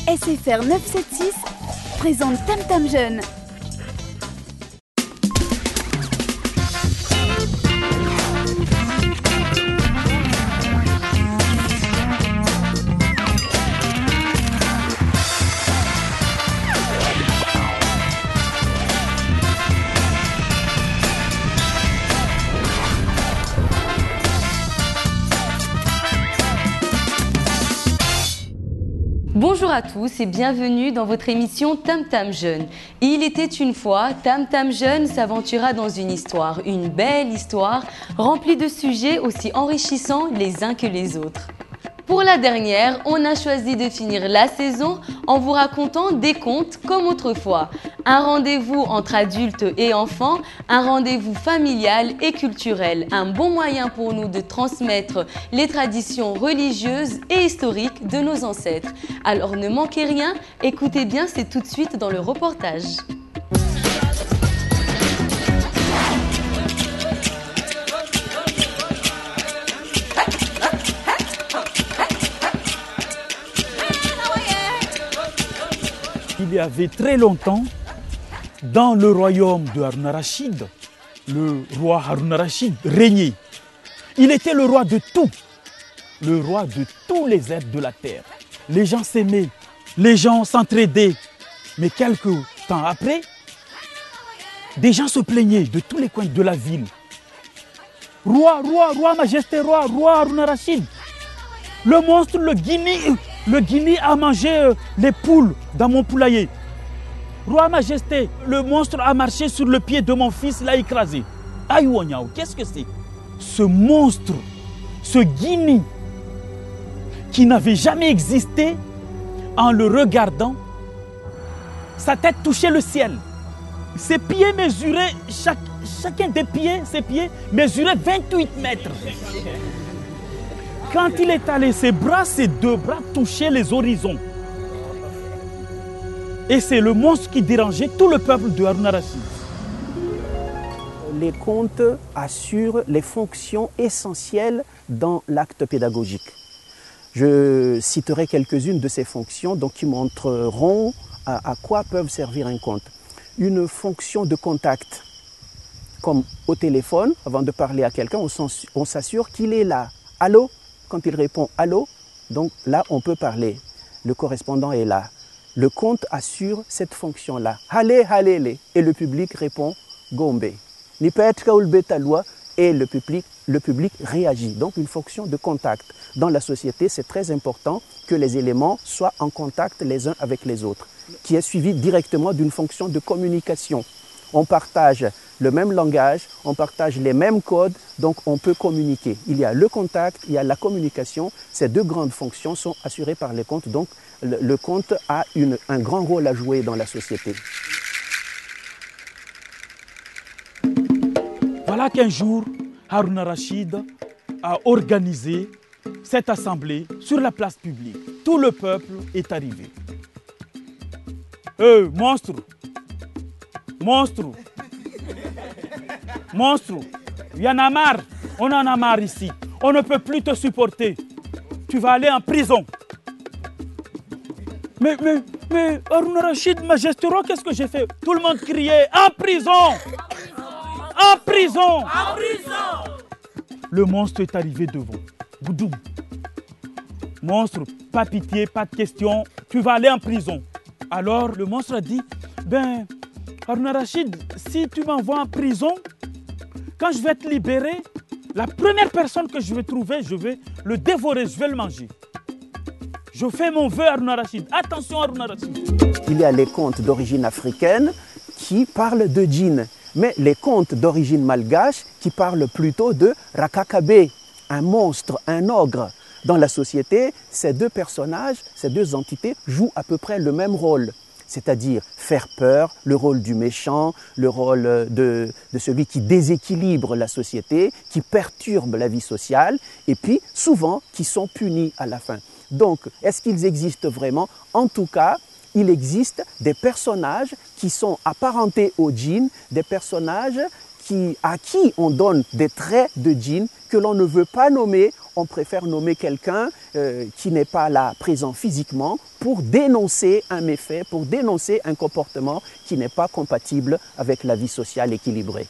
SFR 976 présente Tam Tam Jeune. Bonjour à tous et bienvenue dans votre émission Tam Tam Jeune. Il était une fois, Tam Tam Jeune s'aventura dans une histoire, une belle histoire remplie de sujets aussi enrichissants les uns que les autres. Pour la dernière, on a choisi de finir la saison en vous racontant des contes comme autrefois. Un rendez-vous entre adultes et enfants, un rendez-vous familial et culturel. Un bon moyen pour nous de transmettre les traditions religieuses et historiques de nos ancêtres. Alors ne manquez rien, écoutez bien, c'est tout de suite dans le reportage. Il y avait très longtemps, dans le royaume de Harun al-Rachid, le roi Harun al-Rachid régnait. Il était le roi de tout, le roi de tous les êtres de la terre. Les gens s'aimaient, les gens s'entraidaient. Mais quelques temps après, des gens se plaignaient de tous les coins de la ville. Roi, majesté, roi Harun al-Rachid. Le monstre, le guinée a mangé les poules dans mon poulailler. Roi majesté, le monstre a marché sur le pied de mon fils, l'a écrasé. Aïe, qu'est-ce que c'est? Ce monstre, ce guinée qui n'avait jamais existé, en le regardant, sa tête touchait le ciel. Ses pieds mesuraient, chacun des pieds, ses pieds mesurait 28 mètres. Quand il est allé, ses deux bras touchaient les horizons. Et c'est le monstre qui dérangeait tout le peuple de Harun al-Rachid. Les contes assurent les fonctions essentielles dans l'acte pédagogique. Je citerai quelques-unes de ces fonctions qui montreront à quoi peuvent servir un conte. Une fonction de contact, comme au téléphone, avant de parler à quelqu'un, on s'assure qu'il est là. Allô? Quand il répond « allô », donc là, on peut parler. Le correspondant est là. Le conte assure cette fonction-là. « Hale, halele » et le public répond « gombe ». Ni petka ou betalwa et le public réagit. Donc une fonction de contact. Dans la société, c'est très important que les éléments soient en contact les uns avec les autres, qui est suivi directement d'une fonction de communication. On partage le même langage, on partage les mêmes codes, donc on peut communiquer. Il y a le contact, il y a la communication. Ces deux grandes fonctions sont assurées par les contes. Donc le conte a un grand rôle à jouer dans la société. Voilà qu'un jour, Harun al-Rachid a organisé cette assemblée sur la place publique. Tout le peuple est arrivé. Monstre! Monstre, il y en a marre, on en a marre ici. On ne peut plus te supporter. Tu vas aller en prison. Mais Harun al-Rachid, majesté, qu'est-ce que j'ai fait? Tout le monde criait en prison! En prison! En prison! Le monstre est arrivé devant. Boudoum. Monstre, pas pitié, pas de question, tu vas aller en prison. Alors le monstre a dit, Harun al-Rachid, si tu m'envoies en prison, quand je vais te libérer, la première personne que je vais trouver, je vais le dévorer, je vais le manger. Je fais mon vœu, Harun al-Rachid. Attention, Harun al-Rachid. Il y a les contes d'origine africaine qui parlent de djinns, mais les contes d'origine malgache qui parlent plutôt de Rakakabe, un monstre, un ogre. Dans la société, ces deux personnages, ces deux entités jouent à peu près le même rôle. C'est-à-dire faire peur, le rôle du méchant, le rôle de celui qui déséquilibre la société, qui perturbe la vie sociale, et puis souvent qui sont punis à la fin. Donc, est-ce qu'ils existent vraiment? En tout cas, il existe des personnages qui sont apparentés aux djinns, des personnages à qui on donne des traits de djinns que l'on ne veut pas nommer, on préfère nommer quelqu'un qui n'est pas là présent physiquement pour dénoncer un méfait, pour dénoncer un comportement qui n'est pas compatible avec la vie sociale équilibrée.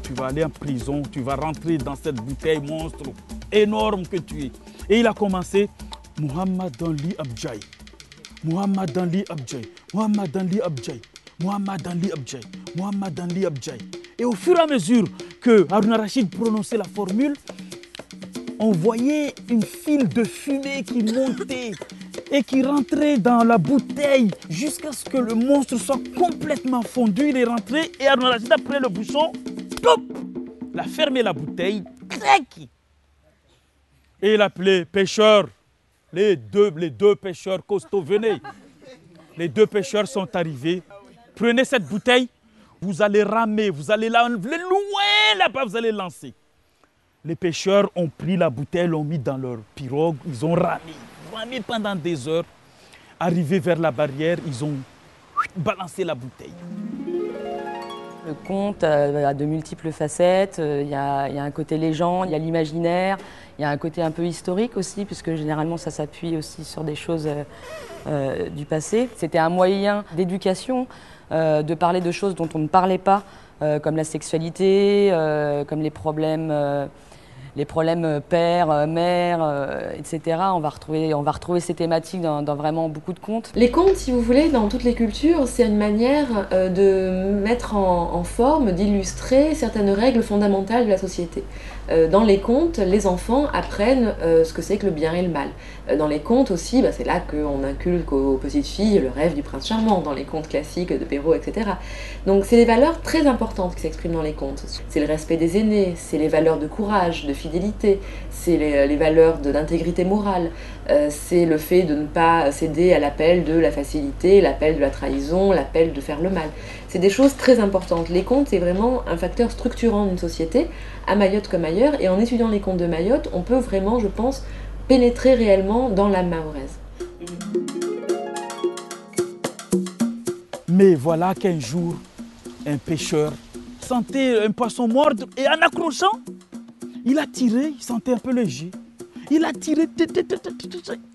Tu vas aller en prison, tu vas rentrer dans cette bouteille monstre énorme que tu es. Et il a commencé, Muhammad Ali Abjai, Muhammad Ali Abjai, Muhammad Ali Abjai, Muhammad Ali Abjai, Muhammad Ali Abjai. Et au fur et à mesure que Harun al-Rachid prononçait la formule, on voyait une file de fumée qui montait et qui rentrait dans la bouteille jusqu'à ce que le monstre soit complètement fondu. Il est rentré et Harun al-Rachid a pris le bouchon, top, il a fermé la bouteille, crac, et il a appelé pêcheurs. Les deux pêcheurs costauds, venez. Les deux pêcheurs sont arrivés. Prenez cette bouteille, vous allez ramer, vous allez la loin là-bas, vous allez lancer. Les pêcheurs ont pris la bouteille, l'ont mis dans leur pirogue, ils ont ramé pendant des heures. Arrivés vers la barrière, ils ont balancé la bouteille. Le conte a de multiples facettes, il y a un côté légende, il y a l'imaginaire, il y a un côté un peu historique aussi, puisque généralement ça s'appuie aussi sur des choses du passé. C'était un moyen d'éducation, de parler de choses dont on ne parlait pas, comme la sexualité, comme les problèmes père, mère, etc. On va retrouver ces thématiques dans vraiment beaucoup de contes. Les contes, si vous voulez, dans toutes les cultures, c'est une manière de mettre en forme, d'illustrer certaines règles fondamentales de la société. Dans les contes, les enfants apprennent ce que c'est que le bien et le mal. Dans les contes aussi, c'est là qu'on inculque aux petites filles le rêve du prince charmant, dans les contes classiques de Perrault, etc. Donc c'est des valeurs très importantes qui s'expriment dans les contes. C'est le respect des aînés, c'est les valeurs de courage, de fidélité, c'est les valeurs d'intégrité morale, c'est le fait de ne pas céder à l'appel de la facilité, l'appel de la trahison, l'appel de faire le mal. C'est des choses très importantes. Les contes, c'est vraiment un facteur structurant d'une société, à Mayotte comme ailleurs, et en étudiant les contes de Mayotte, on peut vraiment, je pense, pénétrer réellement dans l'âme mahoraise. Mais voilà qu'un jour, un pêcheur sentait un poisson mordre et en accrochant, il a tiré, il sentait un peu léger. Il a tiré,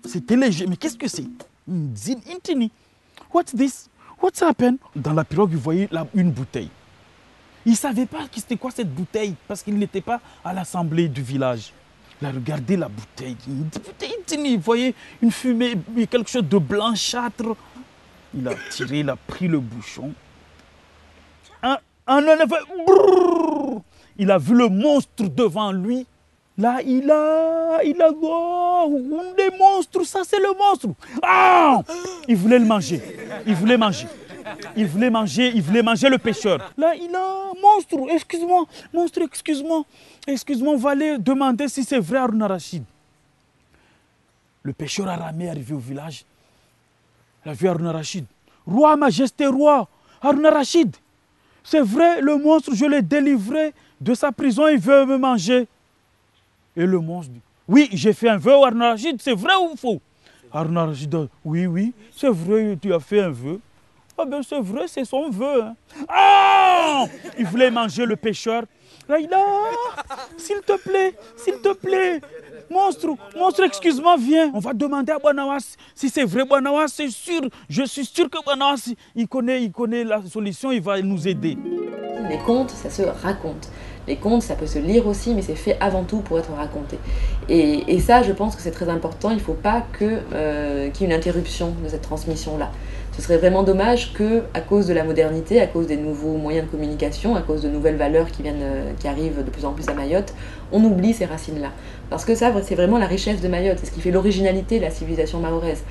c'était léger, mais qu'est-ce que c'est? What's this? What's happened? Dans la pirogue, il voyait une bouteille. Il ne savait pas c'était quoi cette bouteille, parce qu'il n'était pas à l'assemblée du village. Il a regardé la bouteille, il voyait une fumée, quelque chose de blanchâtre. Il a tiré, il a pris le bouchon. Il a vu le monstre devant lui. Là, il a des monstres, ça c'est le monstre. Ah! Il voulait le manger, il voulait manger le pêcheur. Là, il a monstre, excuse-moi, on va aller demander si c'est vrai Harun al-Rachid. Le pêcheur a ramé, arrivé au village. Il a vu Harun al-Rachid. Roi, majesté, roi, Harun al-Rachid. C'est vrai, le monstre, je l'ai délivré de sa prison, il veut me manger. Et le monstre dit, oui, j'ai fait un vœu, Harun al-Rachid, c'est vrai ou faux? Harun al-Rachid dit, oui, c'est vrai, tu as fait un vœu. Ah ben c'est vrai, c'est son vœu. Hein. Ah! Il voulait manger le pêcheur. Là, il a, s'il te plaît, monstre, excuse-moi, viens. On va demander à Banawas si c'est vrai. Banawas, c'est sûr, je suis sûr que Banawas, il connaît la solution, il va nous aider. Les contes, ça se raconte. Les contes, ça peut se lire aussi, mais c'est fait avant tout pour être raconté. Et ça, je pense que c'est très important. Il ne faut pas qu'il y ait une interruption de cette transmission-là. Ce serait vraiment dommage qu'à cause de la modernité, à cause des nouveaux moyens de communication, à cause de nouvelles valeurs qui arrivent de plus en plus à Mayotte, on oublie ces racines-là. Parce que ça, c'est vraiment la richesse de Mayotte, c'est ce qui fait l'originalité de la civilisation mahoraise.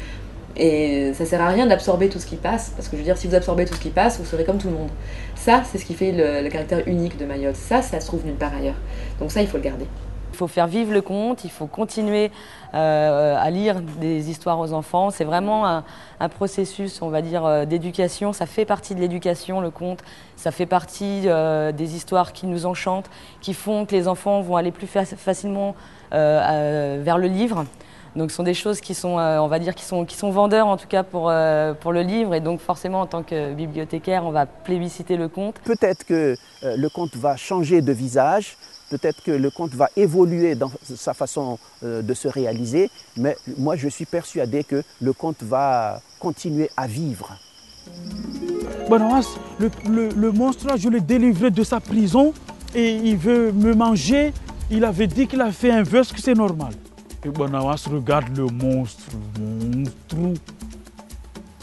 Et ça sert à rien d'absorber tout ce qui passe, parce que je veux dire, si vous absorbez tout ce qui passe, vous serez comme tout le monde. Ça, c'est ce qui fait le caractère unique de Mayotte. Ça se trouve nulle part ailleurs. Donc ça, il faut le garder. Il faut faire vivre le conte, il faut continuer à lire des histoires aux enfants. C'est vraiment un processus, on va dire, d'éducation. Ça fait partie de l'éducation, le conte. Ça fait partie des histoires qui nous enchantent, qui font que les enfants vont aller plus facilement vers le livre. Donc ce sont des choses qui sont, on va dire, qui sont vendeurs en tout cas pour le livre. Et donc forcément, en tant que bibliothécaire, on va plébisciter le conte. Peut-être que le conte va changer de visage, peut-être que le conte va évoluer dans sa façon de se réaliser, mais moi je suis persuadé que le conte va continuer à vivre. Banawas, le monstre, là, je l'ai délivré de sa prison et il veut me manger. Il avait dit qu'il a fait un vœu, est-ce que c'est normal? Et Banawas regarde le monstre.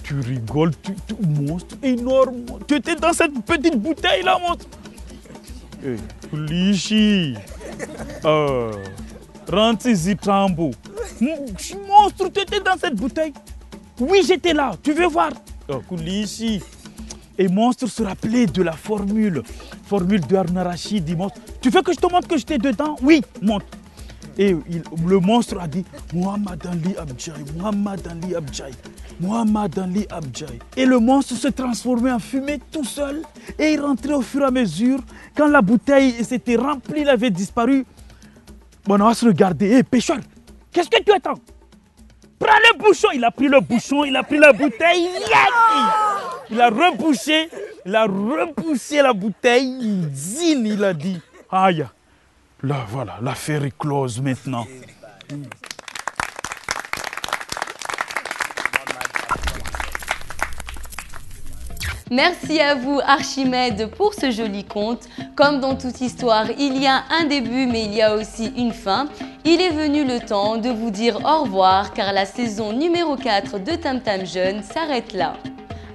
Tu rigoles, monstre énorme. Tu étais dans cette petite bouteille là, monstre. Lichi. Rentre-y, Trambo. Monstre, tu étais dans cette bouteille. Oui, j'étais là, tu veux voir. Lichi. Et monstre se rappelait de la formule de Harun Rachid. Tu veux que je te montre que j'étais dedans? Oui, montre. Et le monstre a dit Muhammad Ali Abjaï, Muhammad Ali Abjaï, Muhammad Ali Abjaï. Et le monstre se transformait en fumée tout seul et il rentrait au fur et à mesure. Quand la bouteille s'était remplie, il avait disparu. Banawas regardait. Hé, pêcheur, qu'est-ce que tu attends? Prends le bouchon. Il a pris le bouchon, il a pris la bouteille. Il a repoussé la bouteille. Il a dit aïe. Là, voilà, l'affaire est close maintenant. Merci à vous Archimède pour ce joli conte. Comme dans toute histoire, il y a un début mais il y a aussi une fin. Il est venu le temps de vous dire au revoir car la saison numéro 4 de Tam Tam Jeune s'arrête là.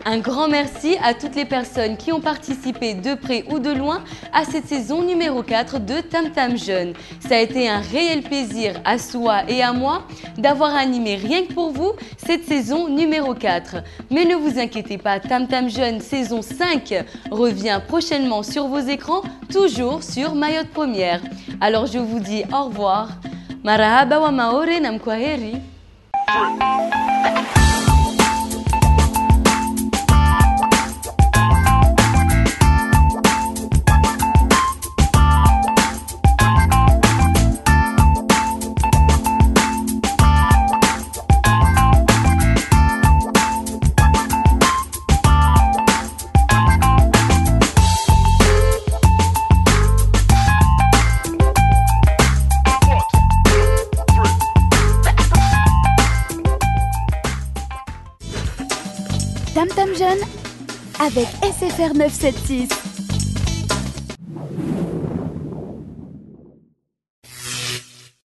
Un grand merci à toutes les personnes qui ont participé de près ou de loin à cette saison numéro 4 de Tam Tam Jeune. Ça a été un réel plaisir à Soua et à moi d'avoir animé rien que pour vous cette saison numéro 4. Mais ne vous inquiétez pas, Tam Tam Jeune saison 5 revient prochainement sur vos écrans, toujours sur Mayotte Première. Alors je vous dis au revoir. Marahaba wa maore na mkwaheri. Tam Tam Jeune avec SFR 976.